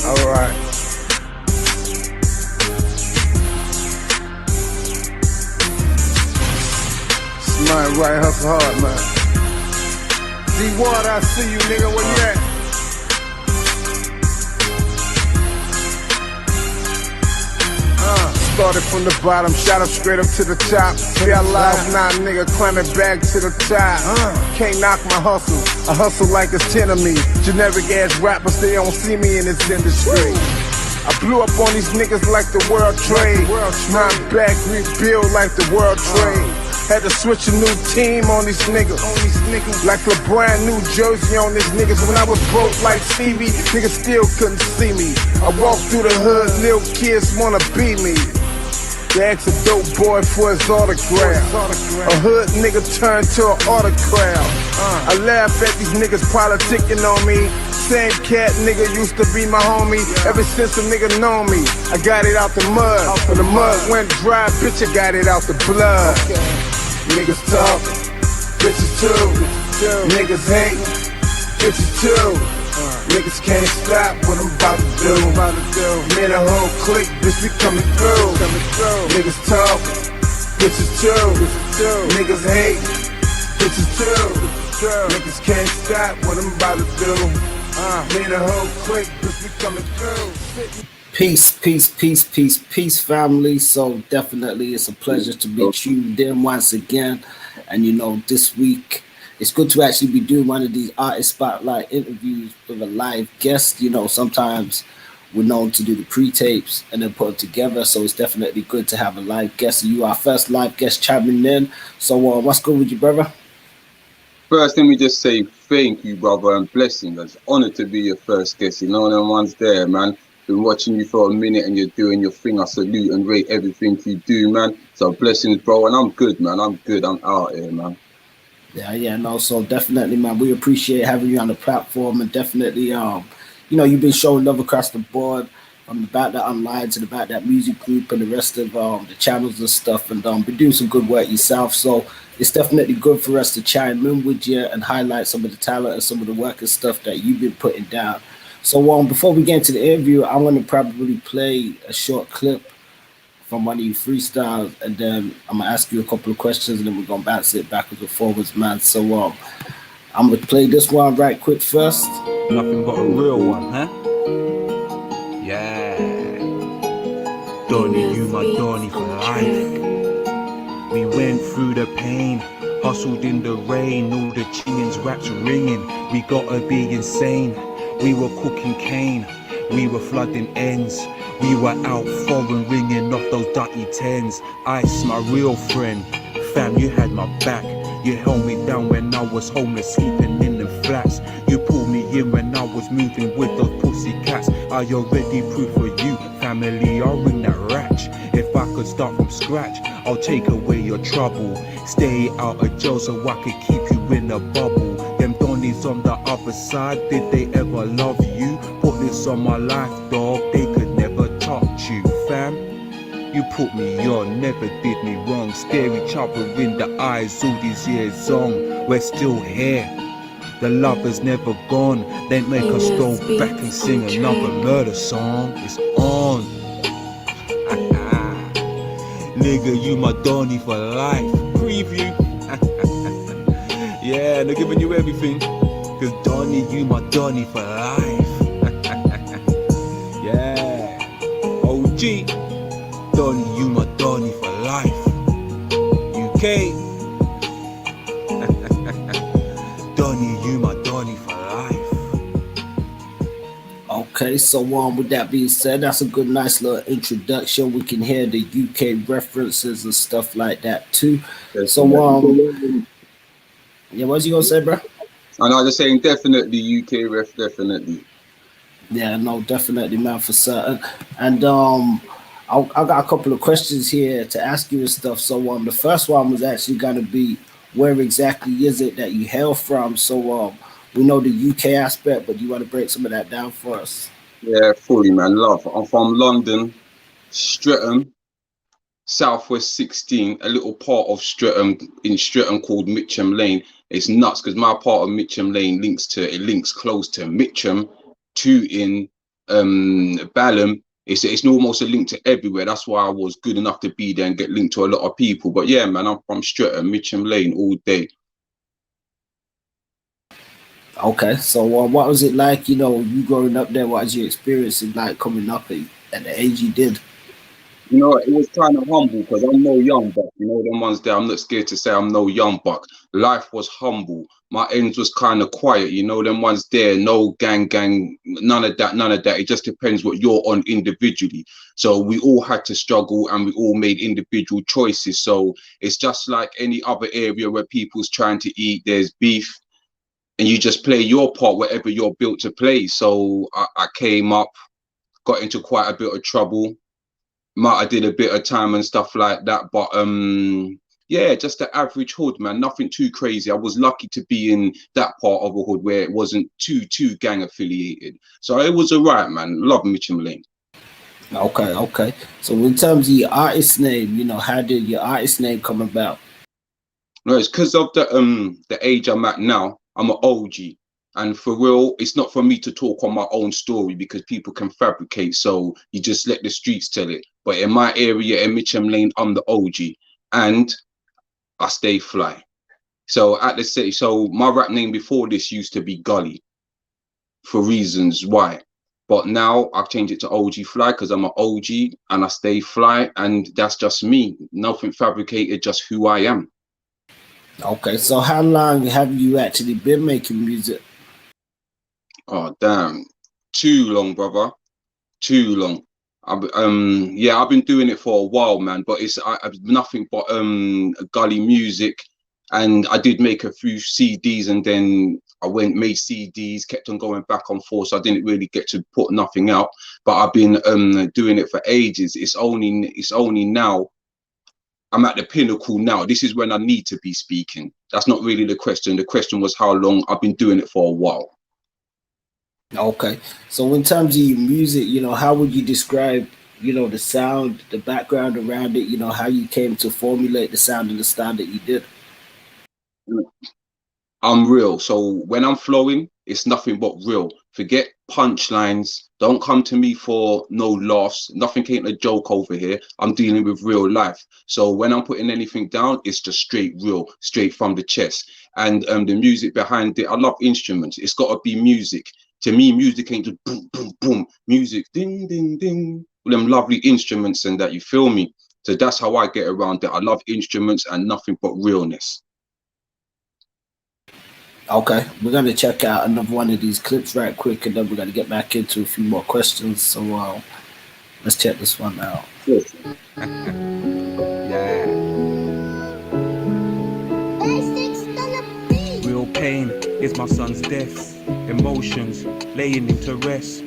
Alright. Smart, right, hustle hard, man. D-Water, I see you, nigga, where you at? Started from the bottom, shot up straight up to the top. See I live now, nigga, climbing back to the top. Can't knock my hustle, I hustle like it's 10 of me. Generic ass rappers, they don't see me in this industry. I blew up on these niggas like the world trade. Now I'm back, rebuild like the world trade. Had to switch a new team on these niggas. Like LeBron, New Jersey on these niggas. When I was broke like Stevie, niggas still couldn't see me. I walk through the hood, little kids wanna be me. They ask a dope boy for his autograph. A hood nigga turned to an autograph. I laugh at these niggas politicking on me. Same cat nigga used to be my homie. Ever since a nigga know me, I got it out the mud. When the mud went dry, bitch, I got it out the blood. Niggas talk, bitches too. Niggas hate, bitches too. Niggas can't stop what I'm about to do. Man, a whole clique, bitch, we coming through. Niggas talk, bitches too. Niggas hate, bitches too. Niggas can't stop what I'm about to do. Man, a whole clique, bitch, we coming through. Peace, family. So definitely it's a pleasure to be tuned in once again. And you know, this week it's good to actually be doing one of these artist spotlight interviews with a live guest. You know, sometimes we're known to do the pre-tapes and then put it together, so it's definitely good to have a live guest. You are our first live guest chiming in. So what's good with you, brother? First, let me just say thank you, brother, and blessings. It's honored to be your first guest. You know them ones there, man. Been watching you for a minute and you're doing your thing. I salute and rate everything you do, man. So blessings, bro, and I'm good, man. I'm good. I'm out here, man. Yeah, no, so definitely, man, we appreciate having you on the platform, and definitely, you know, you've been showing love across the board, from the Bout That Online to the Bout That Music Group and the rest of the channels and stuff, and been doing some good work yourself, so it's definitely good for us to chime in with you and highlight some of the talent and some of the work and stuff that you've been putting down. So before we get into the interview, I want to probably play a short clip from one of your freestyles, and then I'm gonna ask you a couple of questions, and then we're gonna bounce it backwards and forwards, man. So I'm gonna play this one right quick first. Nothing but a real one, huh? Yeah. Donnie, you my Donnie for life. We went through the pain, hustled in the rain, all the tunings, raps ringing. We gotta be insane. We were cooking cane, we were flooding ends. We were out foreign, ringing off those dirty tens. Ice, my real friend. Fam, you had my back. You held me down when I was homeless, sleeping in the flats. You pulled me in when I was moving with those pussy cats. I already proved for you, family, I'll ring that ratch. If I could start from scratch, I'll take away your trouble. Stay out of jail so I could keep you in a bubble. Them Donnies on the other side, did they ever love you? Put this on my life, dog, they could never touch you, fam. You put me on, never did me wrong. Stare each other in the eyes all these years on. We're still here, the love has never gone. They make us go back and sing another murder song. It's on. Nigga, you my Donnie for life. Preview. Yeah, they're giving you everything. Cause Donnie, you my Donnie for life. Yeah. OG. Donnie, you my Donnie for life. UK. Donnie, you my Donnie for life. Okay, so with that being said, that's a good, nice little introduction. We can hear the UK references and stuff like that too. So yeah, what's you gonna say, bro? And I was just saying, definitely UK ref, definitely. Yeah, no, definitely, man, for certain. And I got a couple of questions here to ask you and stuff. So the first one was actually gonna be, where exactly is it that you hail from? So we know the UK aspect, but you want to break some of that down for us? Yeah, fully, man. Love. I'm from London, Streatham, Southwest 16, a little part of Streatham, in Streatham called Mitcham Lane. It's nuts because my part of Mitcham Lane links close to Mitcham, to in Balham. It's almost a link to everywhere. That's why I was good enough to be there and get linked to a lot of people. But yeah, man, I'm from Streatham, Mitcham Lane all day. Okay, so what was it like, you know, you growing up there? What was your experience like coming up at the age you did? You know, it was kind of humble because I'm no young buck. You know, them ones there, I'm not scared to say I'm no young buck. Life was humble. My ends was kind of quiet. You know, them ones there, no gang, none of that. It just depends what you're on individually. So we all had to struggle and we all made individual choices. So it's just like any other area where people's trying to eat, there's beef, and you just play your part wherever you're built to play. So I came up, got into quite a bit of trouble. I did a bit of time and stuff like that, but yeah, just the average hood, man. Nothing too crazy. I was lucky to be in that part of a hood where it wasn't too gang affiliated. So it was alright, man. Love Mitcham Lane. Okay. So in terms of your artist name, you know, how did your artist name come about? No, it's because of the age I'm at now. I'm an OG. And for real, it's not for me to talk on my own story because people can fabricate. So you just let the streets tell it. But in my area, in Mitcham Lane, I'm the OG. And I stay fly. So at the city, so my rap name before this used to be Gully for reasons why. But now I've changed it to OG Fly because I'm an OG and I stay fly. And that's just me. Nothing fabricated, just who I am. Okay, so how long have you actually been making music? Oh damn, too long, brother, too long. Yeah, I've been doing it for a while, man. But I've nothing but gully music, and I did make a few CDs, and then I made CDs, kept on going back and forth. So I didn't really get to put nothing out. But I've been doing it for ages. It's only now I'm at the pinnacle now. This is when I need to be speaking. That's not really the question. The question was how long. I've been doing it for a while. Okay, so in terms of your music, you know, how would you describe, you know, the sound, the background around it, you know, how you came to formulate the sound and the style that you did? I'm real. So when I'm flowing, it's nothing but real. Forget punchlines. Don't come to me for no laughs. Nothing ain't a joke over here. I'm dealing with real life. So when I'm putting anything down, it's just straight real, straight from the chest. And the music behind it, I love instruments. It's got to be music. To me, music ain't just boom, boom, boom. Music, ding, ding, ding. All them lovely instruments and that, you feel me? So that's how I get around it. I love instruments and nothing but realness. Okay, we're going to check out another one of these clips right quick, and then we're going to get back into a few more questions. So let's check this one out. Yes. Yeah. Real pain is my son's death. Emotions laying him to rest.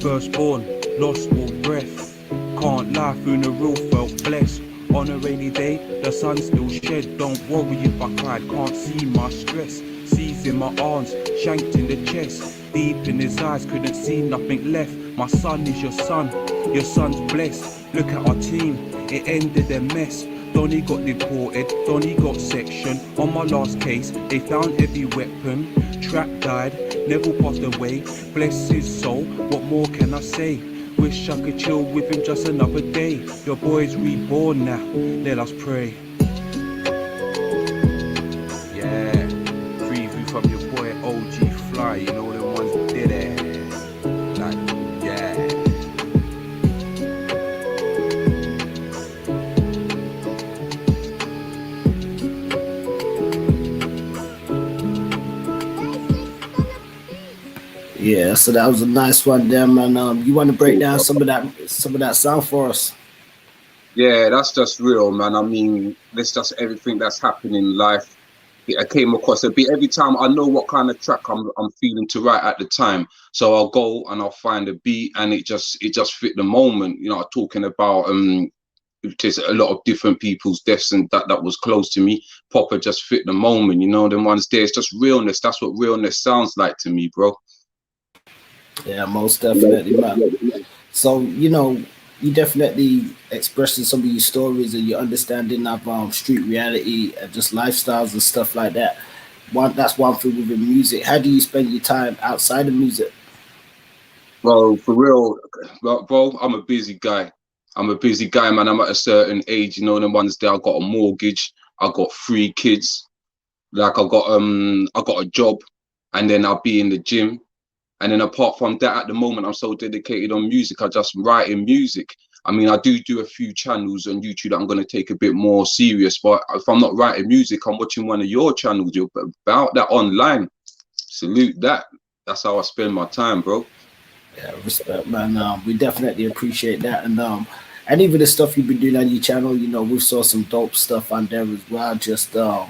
Firstborn, lost all breath. Can't lie, funeral felt blessed. On a rainy day, the sun still shed. Don't worry if I cried, can't see my stress. Seized in my arms, shanked in the chest. Deep in his eyes, couldn't see nothing left. My son is your son's blessed. Look at our team, it ended a mess. Donny got deported, Donny got sectioned. On my last case, they found every weapon. Trap died, Neville passed away. Bless his soul, what more can I say? Wish I could chill with him just another day. Your boy's reborn now, let us pray. Yeah, preview from your boy OG Fly, you know the ones did it. Like, yeah. Yeah, so that was a nice one there, man. You want to break down some of that sound for us? Yeah, that's just real, man. I mean, that's just everything that's happening in life. I came across a beat every time. I know what kind of track I'm feeling to write at the time, so I'll go and I'll find a beat, and it just fit the moment. You know, I'm talking about just a lot of different people's deaths and that was close to me. Popper just fit the moment. You know, them ones there. It's just realness. That's what realness sounds like to me, bro. Yeah, most definitely, man. So, you know, you definitely expressing some of your stories and your understanding of street reality and just lifestyles and stuff like that. That's one thing within music. How do you spend your time outside of music? Well, for real, bro, I'm a busy guy. I'm a busy guy, man. I'm at a certain age, you know, the ones there. I got a mortgage, I got 3 kids, like I got a job, and then I'll be in the gym. And then apart from that, at the moment, I'm so dedicated on music. I just writing music. I mean, I do a few channels on YouTube that I'm going to take a bit more serious. But if I'm not writing music, I'm watching one of your channels. You're about that online. Salute that. That's how I spend my time, bro. Yeah, respect, man. We definitely appreciate that, and even the stuff you've been doing on your channel, you know, we saw some dope stuff on there as well. Just how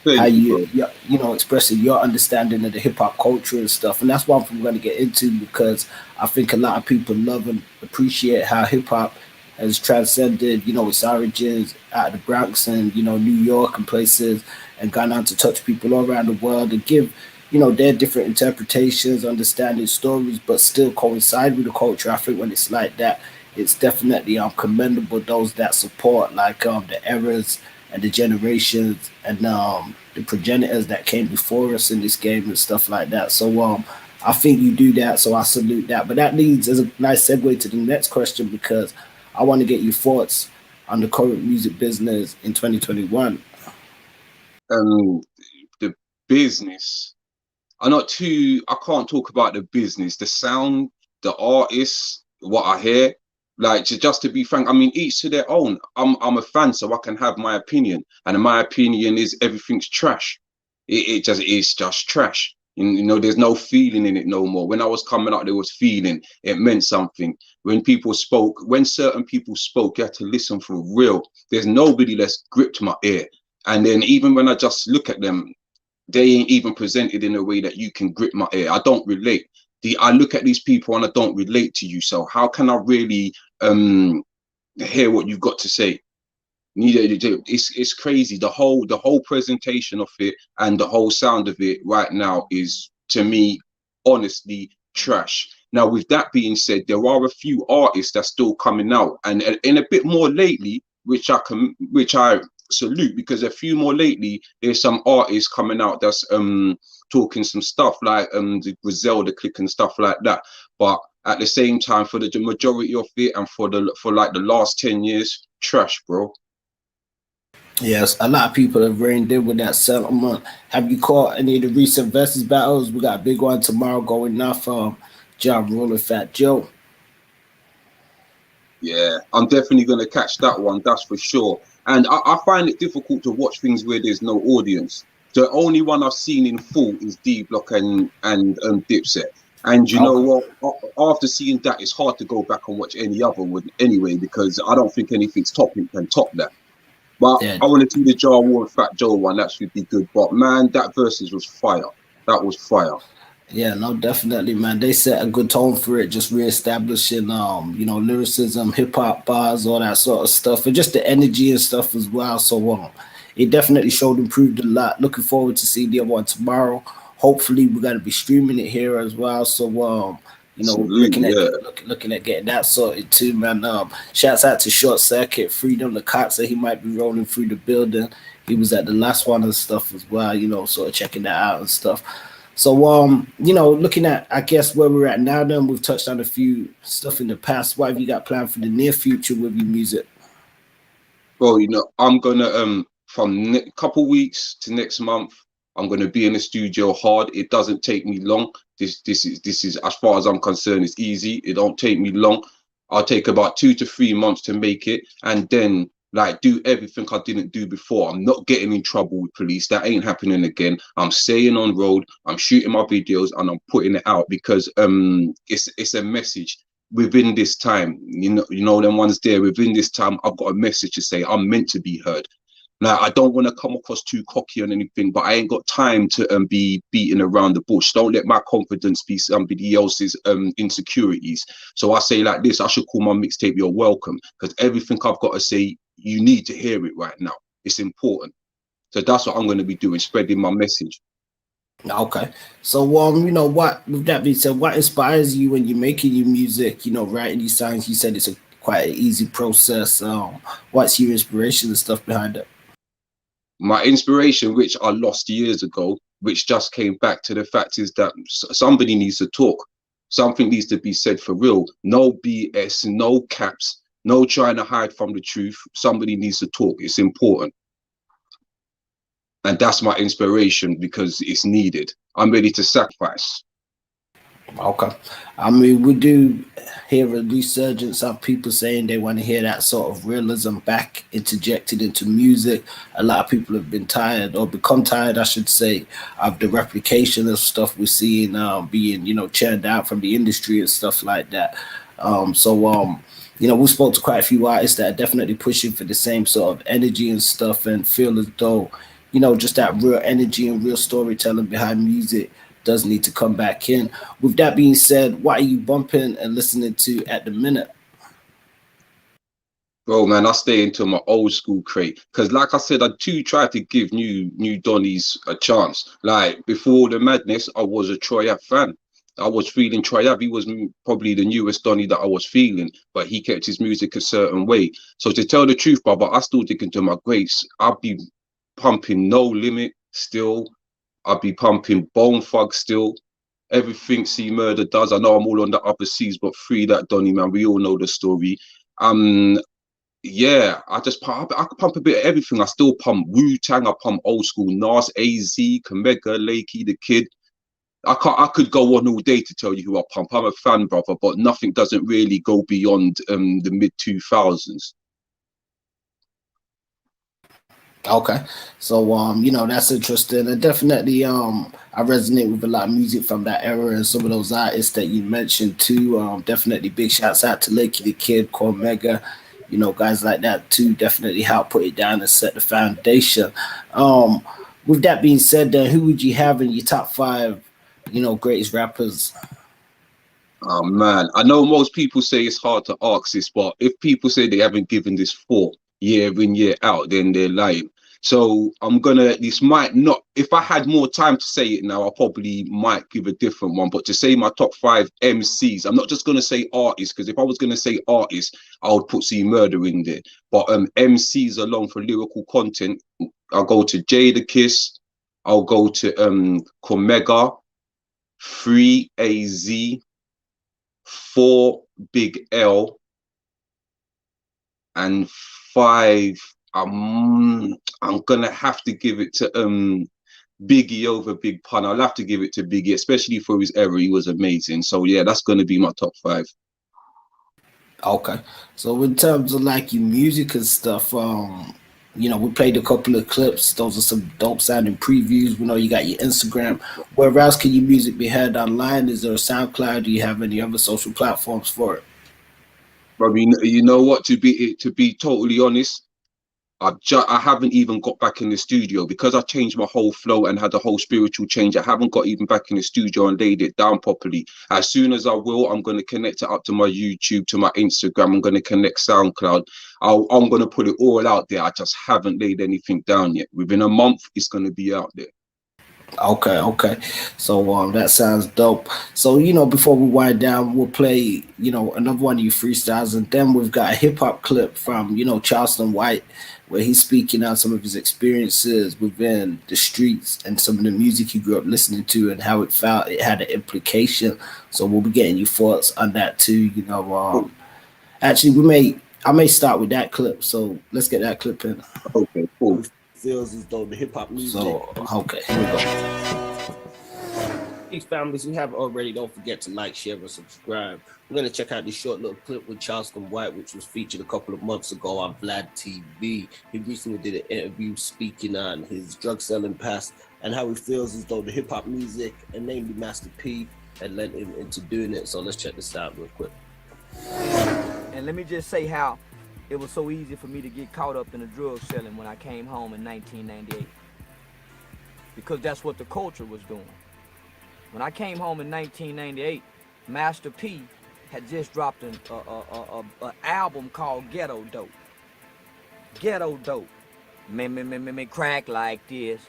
Thank you, bro. you know, expressing your understanding of the hip hop culture and stuff, and that's one thing we're going to get into because I think a lot of people love and appreciate how hip hop has transcended, you know, its origins out of the Bronx and you know New York and places, and gone on to touch people all around the world and give you know their different interpretations, understanding stories, but still coincide with the culture. I think when it's like that, it's definitely commendable. Those that support like the eras and the generations and the progenitors that came before us in this game and stuff like that. So I think you do that. So I salute that. But that leads as a nice segue to the next question because I want to get your thoughts on the current music business in 2021. Um, the business. I can't talk about the business, the sound, the artists, what I hear. Like just to be frank, I mean, each to their own. I'm a fan, so I can have my opinion, and my opinion is everything's trash. It's just trash. You know, there's no feeling in it no more. When I was coming up, there was feeling. It meant something. When certain people spoke, you had to listen for real. There's nobody that's gripped my ear. And then even when I just look at them, they ain't even presented in a way that you can grip my ear. I don't relate. I look at these people and I don't relate to you. So how can I really hear what you've got to say? It's crazy. The whole presentation of it and the whole sound of it right now is, to me, honestly trash. Now, with that being said, there are a few artists that's still coming out, and in a bit more lately, which I salute, because a few more lately, there's some artists coming out that's talking some stuff like the Griselda click and stuff like that. But at the same time, for the majority of it, and for like the last 10 years, trash, bro. Yes, a lot of people have reigned in with that settlement. Have you caught any of the recent versus battles? We got a big one tomorrow going off. John Rule and Fat Joe. Yeah, I'm definitely gonna catch that one, that's for sure. And I find it difficult to watch things where there's no audience. The only one I've seen in full is D Block and Dipset. And you know Okay. what? After seeing that, it's hard to go back and watch any other one anyway, because I don't think anything's can top that. But Yeah, I want to see the Jar War and Fat Joe one. That should be good. But man, that versus was fire. That was fire. yeah, no, definitely, man. They set a good tone for it, just reestablishing, you know, lyricism, hip hop bars, all that sort of stuff, and just the energy and stuff as well. So, it definitely showed improved a lot. Looking forward to seeing the other one tomorrow. Hopefully, we're gonna be streaming it here as well. So, you know, Salute, yeah. looking at getting that sorted too, man. Shouts out to Short Circuit, Freedom the Cox that he might be rolling through the building. He was at the last one and stuff as well. You know, sort of checking that out and stuff. So, you know, looking at, I guess, where we're at now, then we've touched on a few stuff in the past. What have you got planned for the near future with your music? Well, you know, I'm gonna from couple weeks to next month, I'm gonna be in the studio hard. It doesn't take me long. This is as far as I'm concerned, it's easy. It don't take me long. I'll take about 2 to 3 months to make it, and then like do everything I didn't do before. I'm not getting in trouble with police. That ain't happening again. I'm staying on road. I'm shooting my videos and I'm putting it out because it's a message within this time. You know them ones there within this time. I've got a message to say. I'm meant to be heard. Now, I don't want to come across too cocky on anything, but I ain't got time to be beating around the bush. Don't let my confidence be somebody else's insecurities. So I say like this, I should call my mixtape You're Welcome, because everything I've got to say, you need to hear it right now. It's important. So that's what I'm going to be doing, spreading my message. Okay. So, you know, what, with that being said, what inspires you when you're making your music, you know, writing these songs? You said it's quite an easy process. What's your inspiration and stuff behind it? My inspiration, which I lost years ago, which just came back to the fact is that somebody needs to talk. Something needs to be said for real. No BS, no caps, no trying to hide from the truth. Somebody needs to talk. It's important. And that's my inspiration because it's needed. I'm ready to sacrifice. Okay. I mean, we do hear a resurgence of people saying they want to hear that sort of realism back interjected into music. A lot of people have been tired, or become tired, I should say, of the replication of stuff we're seeing being, churned out from the industry and stuff like that. We spoke to quite a few artists that are definitely pushing for the same sort of energy and stuff, and feel as though, just that real energy and real storytelling behind music does need to come back in. With that being said, what are you bumping and listening to at the minute? Bro, man, I stay into my old school crate because, like I said, I too try to give new Donnies a chance. Like before the madness, I was a Troy Ave fan. I was feeling Troy Ave. He was probably the newest Donny that I was feeling, but he kept his music a certain way. So to tell the truth, brother, I still dig into my greats. I'll be pumping No Limit still. I'll be pumping Bone Thug still. Everything C Murder does. I know I'm all on the upper seas, but free that Donny, man. We all know the story. Yeah, I could pump a bit of everything. I still pump Wu-Tang. I pump old school Nas, AZ, Kamega, Lakey, The Kid. I could go on all day to tell you who I pump. I'm a fan, brother, but nothing doesn't really go beyond the mid 2000s. Okay, so that's interesting, and definitely I resonate with a lot of music from that era and some of those artists that you mentioned too. Definitely big shouts out to Lakey the Kid, Cormega, guys like that too. Definitely help put it down and set the foundation. With that being said, then who would you have in your top 5, greatest rappers? Oh man, I know most people say it's hard to ask this, but if people say they haven't given this thought year in, year out, then they're lying. So I'm gonna, this might not, if I had more time to say it now, I probably might give a different one. But to say my top 5 MCs, I'm not just gonna say artists, because if I was gonna say artists, I would put C Murder in there. But MCs alone for lyrical content, I'll go to Jadakiss, I'll go to Cormega, 3 AZ, 4 Big L, and 5 I'm gonna have to give it to Biggie over Big Pun. I'll have to give it to Biggie, especially for his era. He was amazing. So yeah, that's gonna be my top 5. Okay, so in terms of like your music and stuff, we played a couple of clips. Those are some dope sounding previews. We know you got your Instagram. Where else can your music be heard online? Is there a SoundCloud? Do you have any other social platforms for it? But you know what? To be totally honest, I haven't even got back in the studio because I changed my whole flow and had a whole spiritual change. I haven't got even back in the studio and laid it down properly. As soon as I will, I'm going to connect it up to my YouTube, to my Instagram. I'm going to connect SoundCloud. I'm going to put it all out there. I just haven't laid anything down yet. Within a month, it's going to be out there. Okay. So that sounds dope. So before we wind down, we'll play another one of your freestyles, and then we've got a hip hop clip from Charleston White, where he's speaking on some of his experiences within the streets and some of the music he grew up listening to and how it felt it had an implication. So we'll be getting your thoughts on that too. Actually, I may start with that clip. So let's get that clip in. Okay, cool. Feels as though the hip hop music. So, okay, here we go. Peace, families. We have already. Don't forget to like, share, and subscribe. We're going to check out this short little clip with Charleston White, which was featured a couple of months ago on Vlad TV. He recently did an interview speaking on his drug selling past and how he feels as though the hip hop music, and namely Master P, had led him into doing it. So let's check this out real quick. And let me just say how it was so easy for me to get caught up in the drug selling when I came home in 1998. Because that's what the culture was doing. When I came home in 1998, Master P had just dropped an album called Ghetto Dope. Ghetto Dope. Me crack like this.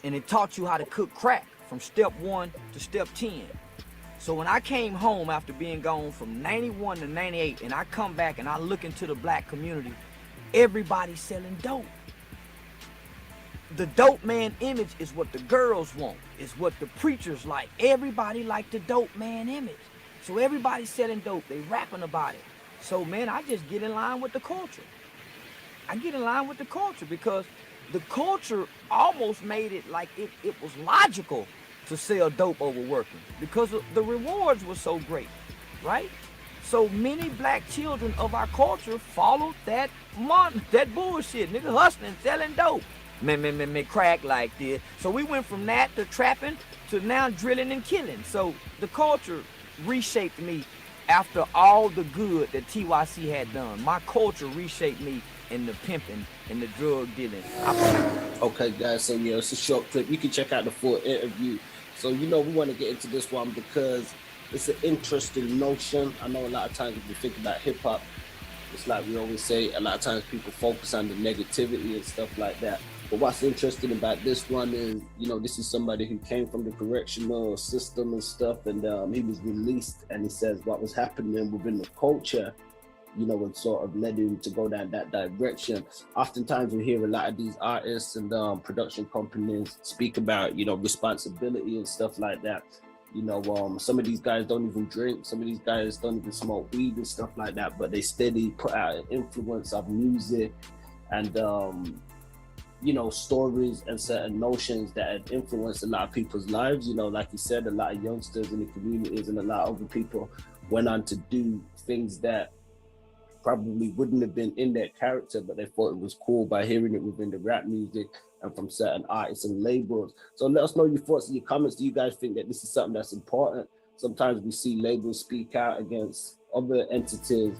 And it taught you how to cook crack from step 1 to step 10. So when I came home after being gone from 91 to 98, and I come back and I look into the black community, everybody's selling dope. the dope man image is what the girls want. It's what the preachers like. Everybody like the dope man image. So everybody's selling dope. They rapping about it. So, man, I just get in line with the culture. I get in line with the culture because the culture almost made it like it was logical to sell dope over working because the rewards were so great, right? So many black children of our culture followed that bullshit, nigga, hustling, selling dope, man, crack like this. So we went from that to trapping to now drilling and killing. So the culture reshaped me after all the good that TYC had done. My culture reshaped me in the pimping and the drug dealing. Okay, guys, so yeah, it's a short clip. You can check out the full interview. So, you know, we want to get into this one because it's an interesting notion. I know a lot of times when you think about hip-hop, it's like we always say, a lot of times people focus on the negativity and stuff like that. But what's interesting about this one is, you know, this is somebody who came from the correctional system and stuff, and he was released, and he says what was happening within the culture, you know, and sort of led him to go down that direction. Oftentimes we hear a lot of these artists and production companies speak about, you know, responsibility and stuff like that. You know, some of these guys don't even drink, some of these guys don't even smoke weed and stuff like that, but they steady put out an influence of music and, you know, stories and certain notions that had influenced a lot of people's lives. You know, like you said, a lot of youngsters in the communities and a lot of other people went on to do things that probably wouldn't have been in their character, but they thought it was cool by hearing it within the rap music and from certain artists and labels. So let us know your thoughts and your comments. Do you guys think that this is something that's important? Sometimes we see labels speak out against other entities,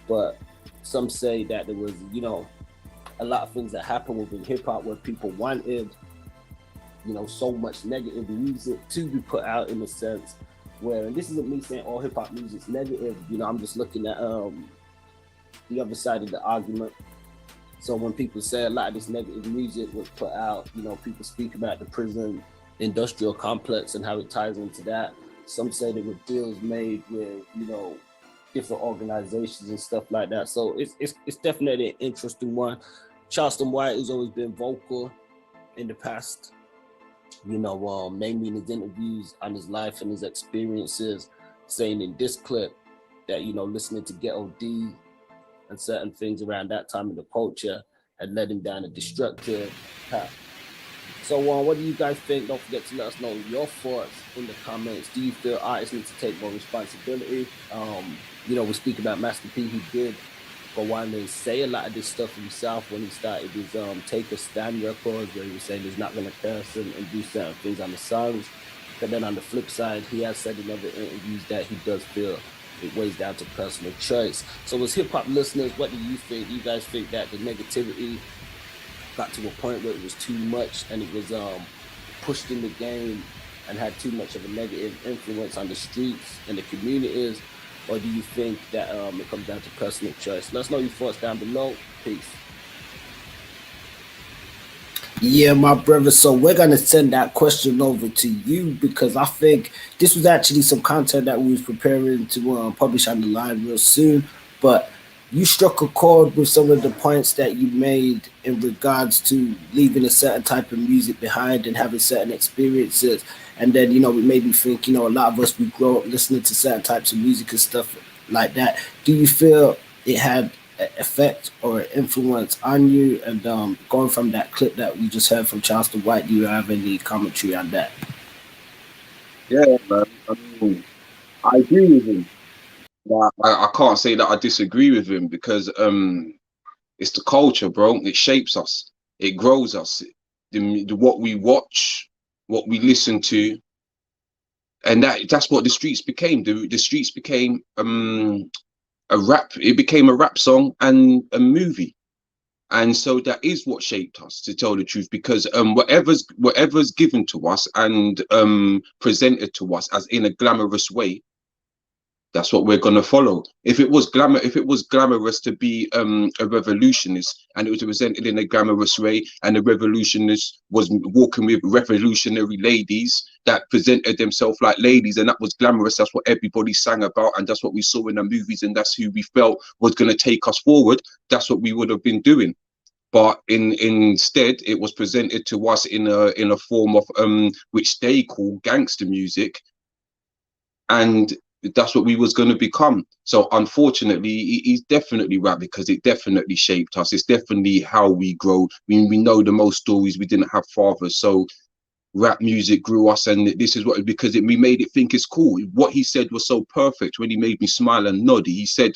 but some say that there was, you know, a lot of things that happened within hip hop where people wanted, you know, so much negative music to be put out in a sense where, and this isn't me saying all hip hop music's negative, you know, I'm just looking at the other side of the argument. So when people say a lot of this negative music was put out, you know, people speak about the prison industrial complex and how it ties into that. Some say there were deals made with, you know, different organizations and stuff like that. So it's definitely an interesting one. Charleston White has always been vocal in the past, you know, mainly in his interviews on his life and his experiences, saying in this clip that, you know, listening to Ghetto D and certain things around that time in the culture had led him down a destructive path. So what do you guys think? Don't forget to let us know your thoughts in the comments. Do you feel artists need to take more responsibility? You know, we speak about Master P, he did go on and say a lot of this stuff himself when he started his Take a Stand records, where he was saying he's not going to curse and do certain things on the songs. But then on the flip side, he has said in other interviews that he does feel it weighs down to personal choice. So as hip-hop listeners, what do you think? Do you guys think that the negativity got to a point where it was too much and it was pushed in the game and had too much of a negative influence on the streets and the communities? Or do you think that it comes down to personal choice? Let us know your thoughts down below. Peace. Yeah, my brother. So we're going to send that question over to you because I think this was actually some content that we was preparing to publish on the line real soon. But you struck a chord with some of the points that you made in regards to leaving a certain type of music behind and having certain experiences. And then, you know, it made me think, you know, a lot of us, we grow up listening to certain types of music and stuff like that. Do you feel it had an effect or an influence on you? And going from that clip that we just heard from Charleston White, do you have any commentary on that? Yeah, man. I mean, I agree with him. But I can't say that I disagree with him because it's the culture, bro. It shapes us. It grows us. What we watch, what we listen to, and that's what the streets became. The streets became a rap. It became a rap song and a movie, and so that is what shaped us, to tell the truth. Because whatever's given to us and presented to us as in a glamorous way, that's what we're gonna follow. If it was glamorous to be a revolutionist, and it was presented in a glamorous way, and the revolutionist was walking with revolutionary ladies that presented themselves like ladies, and that was glamorous, that's what everybody sang about, and that's what we saw in the movies, and that's who we felt was gonna take us forward, that's what we would have been doing. but instead it was presented to us in a form of which they call gangster music, and that's what we was going to become. So unfortunately, he's definitely right, because it definitely shaped us. It's definitely how we grow. We know the most stories. We didn't have fathers, so rap music grew us, and this is what, because we made it think it's cool. What he said was so perfect when he made me smile and nod. He said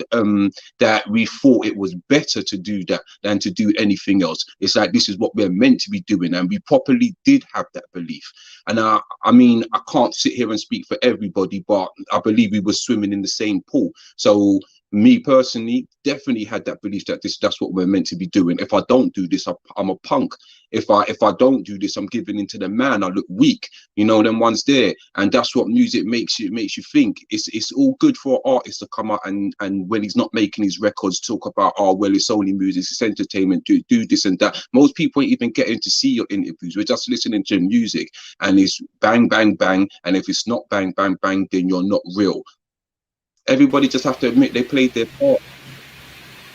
that we thought it was better to do that than to do anything else. It's like, this is what we're meant to be doing, and we properly did have that belief. And I mean, I can't sit here and speak for everybody, but I believe we were swimming in the same pool. So me personally definitely had that belief that that's what we're meant to be doing. If I don't do this, I'm a punk. If I don't do this, I'm giving into the man. I look weak, you know, them ones there. And that's what music makes you think. It's all good for an artist to come out and when he's not making his records, talk about, oh well, it's only music, it's entertainment, do this and that. Most people ain't even getting to see your interviews. We're just listening to music, and it's bang bang bang. And if it's not bang bang bang, then you're not real. Everybody just have to admit they played their part.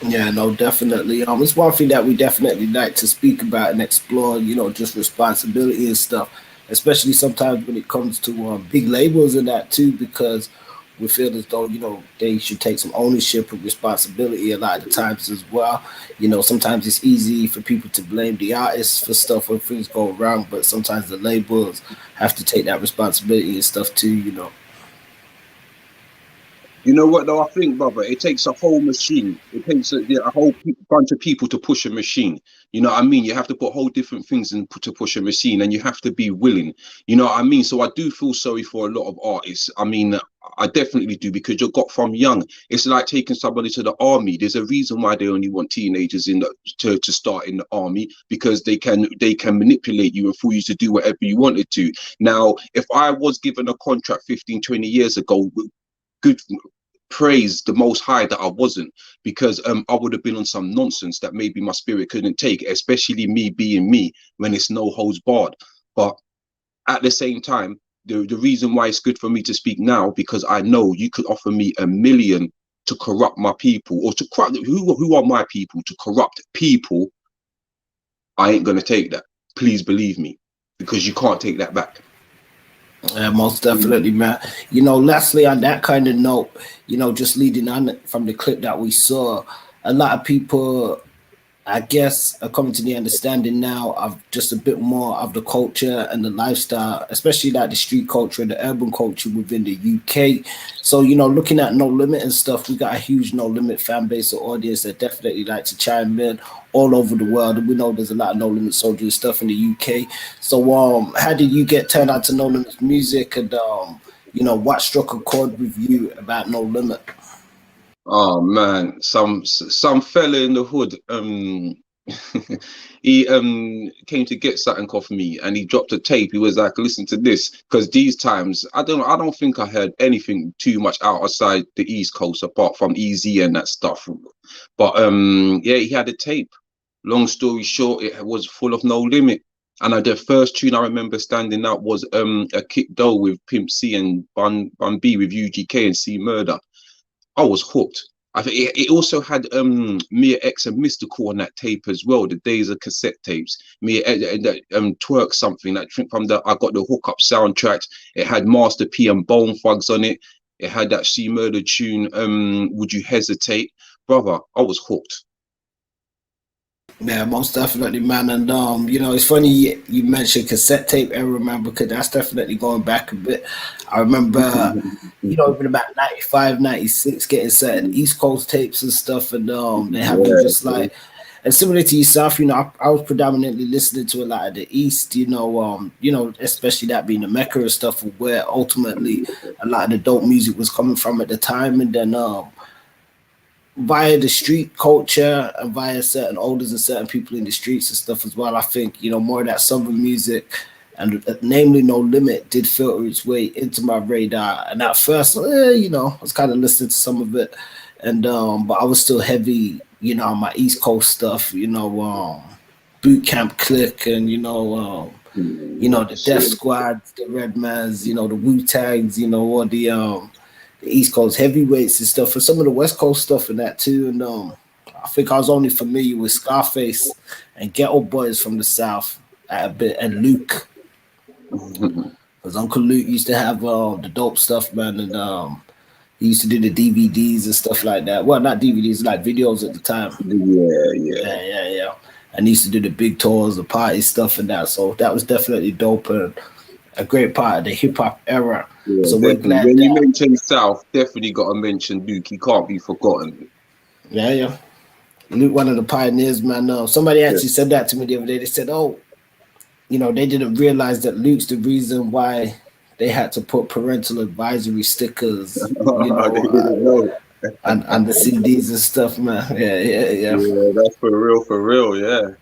Yeah, no, definitely. It's one thing that we definitely like to speak about and explore, you know, just responsibility and stuff, especially sometimes when it comes to big labels and that too, because we feel as though, you know, they should take some ownership and responsibility a lot of the times as well. You know, sometimes it's easy for people to blame the artists for stuff when things go wrong, but sometimes the labels have to take that responsibility and stuff too, you know. You know what though, I think, brother, it takes a whole machine. It takes a whole bunch of people to push a machine. You know what I mean? You have to put whole different things in to push a machine, and you have to be willing. You know what I mean? So I do feel sorry for a lot of artists. I mean, I definitely do, because you got from young. It's like taking somebody to the army. There's a reason why they only want teenagers to start in the army, because they can manipulate you and fool you to do whatever you wanted to. Now, if I was given a contract 15, 20 years ago, good praise the Most High that I wasn't, because I would have been on some nonsense that maybe my spirit couldn't take, especially me being me, when it's no holds barred. But at the same time, the reason why it's good for me to speak now, because I know you could offer me $1 million to corrupt my people, or to corrupt who are my people, to corrupt people. I ain't gonna take that. Please believe me, because you can't take that back. Yeah, most definitely, man. You know, lastly, on that kind of note, you know, just leading on from the clip that we saw, a lot of people, I guess, are coming to the understanding now of just a bit more of the culture and the lifestyle, especially like the street culture and the urban culture within the UK. So, you know, looking at No Limit and stuff, we got a huge No Limit fan base or audience that definitely like to chime in all over the world. And we know there's a lot of No Limit soldiers stuff in the UK. So, how did you get turned on to No Limit's music, and, you know, what struck a chord with you about No Limit? Oh man, some fella in the hood, he came to get something off me, and he dropped a tape. He was like, listen to this, because these times I don't think I heard anything too much outside the East Coast apart from Easy and that stuff. But yeah, he had a tape. Long story short, it was full of No Limit. And the first tune I remember standing out was a Kick Dough with Pimp C and Bun B with UGK and C Murder. I was hooked. I think it also had Mia X and Mystical on that tape as well. The days of cassette tapes. Mia Twerk something. I think I got the hookup soundtrack. It had Master P and Bone Thugs on it. It had that C Murder tune. Would You Hesitate, brother? I was hooked. Yeah, most definitely, man. And you know, it's funny you mentioned cassette tape era, man, because that's definitely going back a bit. I remember, you know, even about 95, 96, getting certain East Coast tapes and stuff, and they have them just like, and similar to yourself, you know, I was predominantly listening to a lot of the East, you know, especially that being the Mecca and stuff, where ultimately a lot of the dope music was coming from at the time, and then via the street culture and via certain elders and certain people in the streets and stuff as well, I think, you know, more of that southern music, and namely No Limit, did filter its way into my radar. And at first, you know, I was kind of listening to some of it, and but I was still heavy, you know, on my East Coast stuff, you know, Boot Camp Click, and you know, the Death Squads, the Redmans, you know, the Wu-Tangs, you know, all the East Coast heavyweights and stuff, and some of the West Coast stuff and that too. And I think I was only familiar with Scarface and Ghetto Boys from the South a bit, and Luke. Because Uncle Luke used to have the dope stuff, man, and he used to do the DVDs and stuff like that. Well, not DVDs, like videos at the time. Yeah. And he used to do the big tours, the party stuff and that. So that was definitely dope and a great part of the hip hop era. Yeah, so we're glad when you mention South, definitely got to mention Luke. He can't be forgotten. Yeah. Luke, one of the pioneers, man. Somebody actually said that to me the other day. They said, they didn't realize that Luke's the reason why they had to put parental advisory stickers, and the CDs and stuff, man. Yeah. Yeah, that's for real, yeah.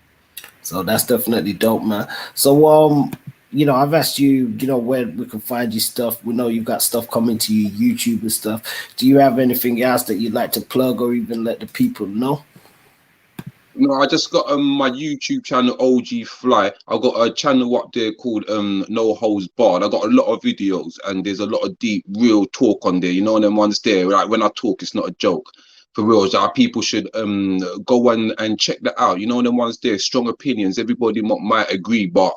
So that's definitely dope, man. So, I've asked you, where we can find your stuff. We know you've got stuff coming to your YouTube and stuff. Do you have anything else that you'd like to plug or even let the people know? No, I just got my YouTube channel, OG Fly. I got a channel up there called No Holds Barred. I got a lot of videos and there's a lot of deep, real talk on there. You know, them ones there. Like when I talk, it's not a joke. For real, so people should go and check that out. You know, them ones there, strong opinions. Everybody might agree, but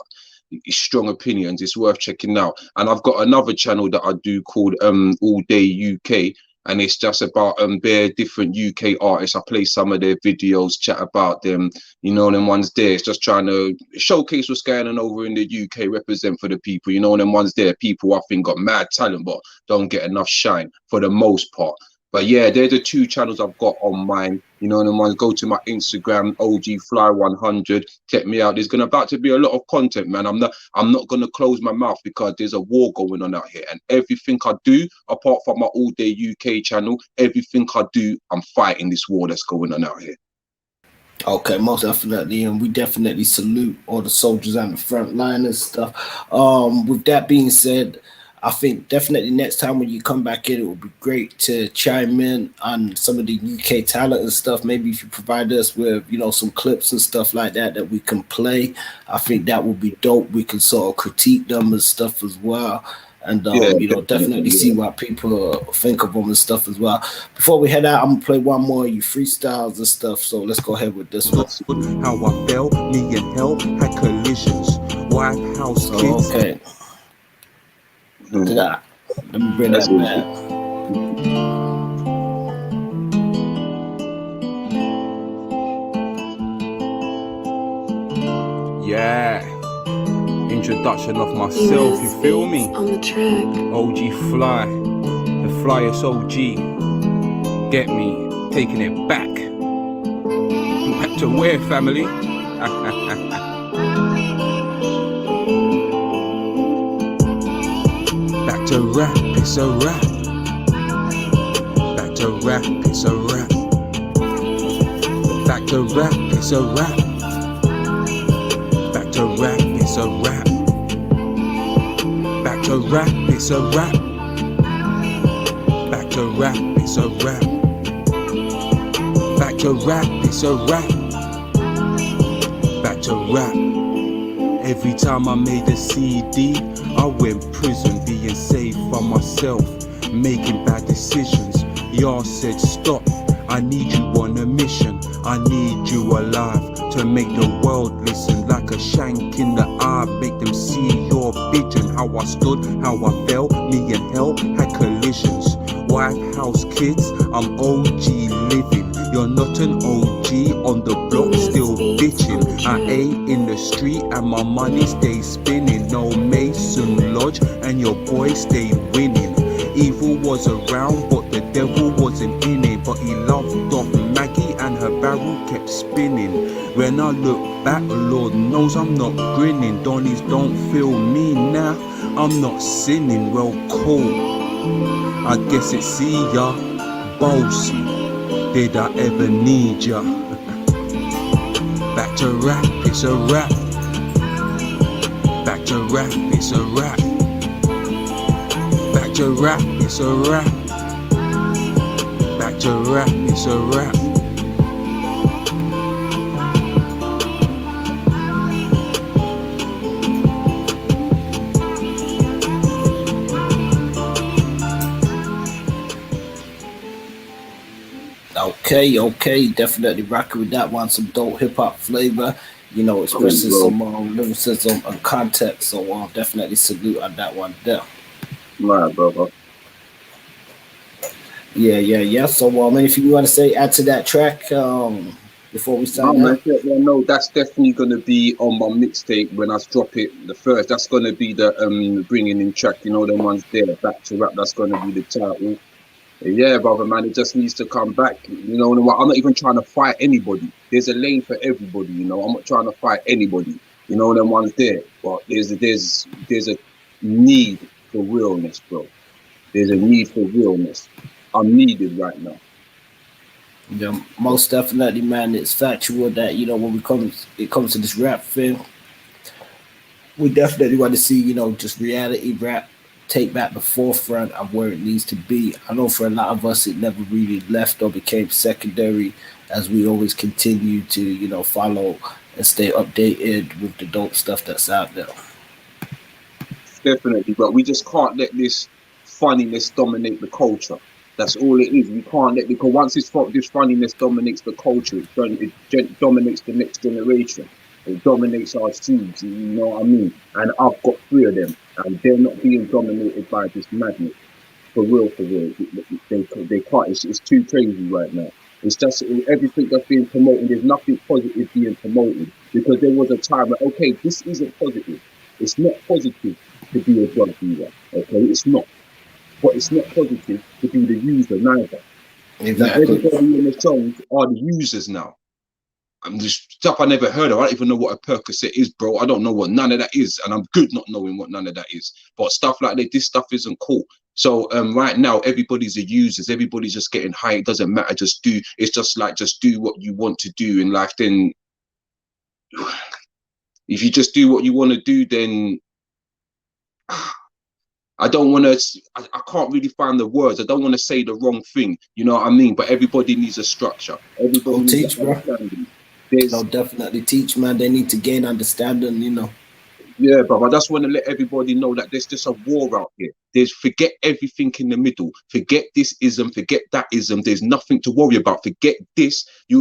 it's strong opinions. It's worth checking out. And I've got another channel that I do called All Day UK. And it's just about bare different UK artists. I play some of their videos, chat about them, you know, them ones there. It's just trying to showcase what's going on over in the UK, represent for the people, you know, them ones there. People I think got mad talent, but don't get enough shine for the most part. But yeah, they're the two channels I've got on mine. You know, and ones go to my Instagram, OGFly100. Check me out. There's about to be a lot of content, man. I'm not gonna close my mouth because there's a war going on out here. And everything I do, apart from my All Day UK channel, everything I do, I'm fighting this war that's going on out here. Okay, most definitely, and we definitely salute all the soldiers on the front line and stuff. With that being said, I think definitely next time when you come back in, it would be great to chime in on some of the UK talent and stuff. Maybe if you provide us with, some clips and stuff like that we can play. I think that would be dope. We can sort of critique them and stuff as well. And, definitely see what people think of them and stuff as well. Before we head out, I'm going to play one more of you freestyles and stuff. So let's go ahead with this one. How I fell, me and hell had collisions. White House kids. Okay. Let me bring that back. Yeah. Introduction of myself, you feel me? On the track. OG Fly, the flyest OG. Get me, taking it back. Back to where, family? Back to rap, it's a rap. Back to rap, it's a rap. Back to rap, it's a rap. Back to rap, it's a rap. Back to rap, it's a rap. Back to rap, it's a rap. Back to rap, it's a rap. Back to rap. Every time I made a CD, I went prison, being safe by myself, making bad decisions. Y'all said stop, I need you on a mission. I need you alive to make the world listen. Like a shank in the eye, make them see your vision. How I stood, how I fell, me and hell had collisions. White House kids, I'm OG living. You're not an OG on the block, still bitching. I ain't in the street and my money stays spinning. No Mason Lodge and your boy stayed winning. Evil was around but the devil wasn't in it. But he loved off Maggie and her barrel kept spinning. When I look back, Lord knows I'm not grinning. Donnies don't feel me now, I'm not sinning. Well, cool, I guess it's see ya, bossy. Did I ever need ya? Back to rap, it's a rap. Back to rap, it's a rap. Back to rap, it's a rap. Back to rap, it's a rap. Okay, definitely rocking with that one. Some dope hip hop flavor, you know, Cool, expressing bro. some lyricism and context. So definitely salute on that one there. My brother. Yeah. So anything you want to say, add to that track before we No, sign man, out? yeah, no, that's definitely gonna be on my mixtape when I drop it the first. That's gonna be the bringing in track, you know, them ones there, back to rap. That's gonna be the title. Yeah, brother, man, it just needs to come back. You know, and I'm not even trying to fight anybody. There's a lane for everybody. You know, I'm not trying to fight anybody. You know, them ones there, but there's a need for realness, bro. There's a need for realness. I'm needed right now. Yeah, most definitely, man. It's factual that when it comes to this rap thing, we definitely want to see just reality rap take back the forefront of where it needs to be. I know for a lot of us, it never really left or became secondary, as we always continue to follow and stay updated with the dope stuff that's out there. Definitely, but we just can't let this funniness dominate the culture. That's all it is. We can't let, because once this funniness dominates the culture, it dominates the next generation. It dominates our seeds. You know what I mean? And I've got three of them, and they're not being dominated by this madness. For real, for real. They can't. It's too crazy right now. It's just everything that's being promoted. There's nothing positive being promoted, because there was a time where, okay, this isn't positive. It's not positive to be a drug dealer. Okay, it's not. But it's not positive to be the user neither. Now Exactly. everybody in the songs are the users now. I'm just stuff I never heard of. I don't even know what a Percocet is, bro. I don't know what none of that is, and I'm good not knowing what none of that is. But stuff like that, this stuff isn't cool. So right now, everybody's a users. Everybody's just getting high. It doesn't matter. Just do. It's just like just do what you want to do in life. Then, if you just do what you want to do, then I don't want to. I can't really find the words. I don't want to say the wrong thing. You know what I mean? But everybody needs a structure. Everybody Oh, needs an teach, bro. understanding. No, There's definitely teach, man. They need to gain understanding. Yeah, but I just want to let everybody know that there's just a war out here. There's forget everything in the middle. Forget this ism, forget that ism. There's nothing to worry about. Forget this. You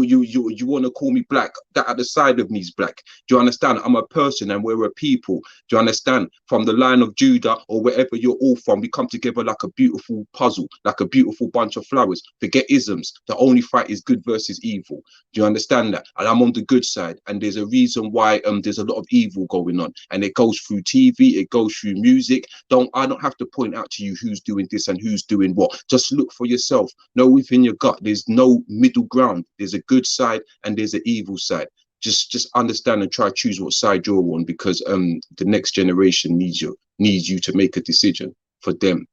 want to call me black? That at the side of me is black. Do you understand? I'm a person and we're a people. Do you understand? From the line of Judah or wherever you're all from, we come together like a beautiful puzzle, like a beautiful bunch of flowers. Forget isms. The only fight is good versus evil. Do you understand that? And I'm on the good side. And there's a reason why there's a lot of evil going on. And it goes through TV, it goes through music. I don't have to point out to you who's doing this and who's doing what. Just look for yourself. Know within your gut, there's no middle ground. There's a good side and there's an evil side. Just understand and try to choose what side you're on, because the next generation needs you to make a decision for them.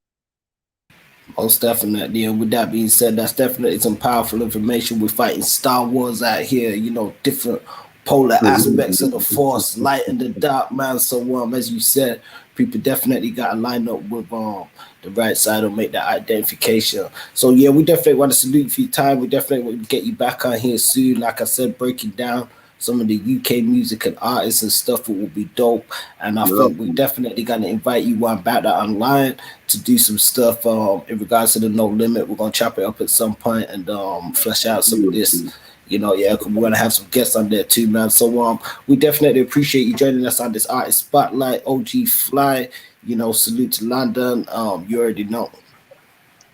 Most definitely. And with that being said, that's definitely some powerful information. We're fighting Star Wars out here, different polar aspects of the force, light and the dark, man. So as you said, people definitely gotta line up with the right side or make that identification. So yeah, we definitely want to salute for your time. We definitely want to get you back on here soon. Like I said, breaking down some of the UK music and artists and stuff, it will be dope. And I think we're definitely gonna invite you on back to online to do some stuff in regards to the No Limit. We're gonna chop it up at some point and flesh out some of this. We want to have some guests on there too, man. So we definitely appreciate you joining us on this artist spotlight. OG Fly, salute to London. You already know.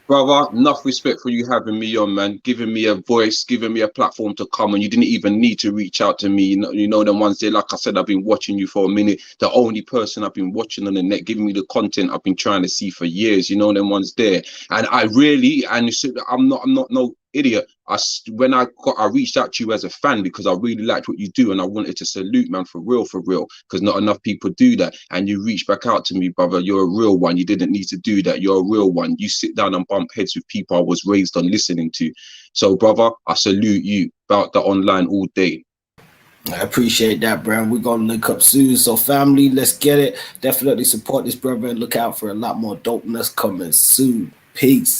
Brother, enough respect for you having me on, man. Giving me a voice, giving me a platform to come, and you didn't even need to reach out to me. You know the ones there. Like I said, I've been watching you for a minute. The only person I've been watching on the net, giving me the content I've been trying to see for years. You know them ones there, and I'm not no idiot. When I reached out to you as a fan because I really liked what you do and I wanted to salute, man, for real, because not enough people do that. And you reached back out to me, brother. You're a real one. You didn't need to do that. You're a real one. You sit down and bump heads with people I was raised on listening to. So, brother, I salute you. About the online all day. I appreciate that, bro. We're gonna link up soon. So, family, let's get it. Definitely support this brother and look out for a lot more dopeness coming soon. Peace.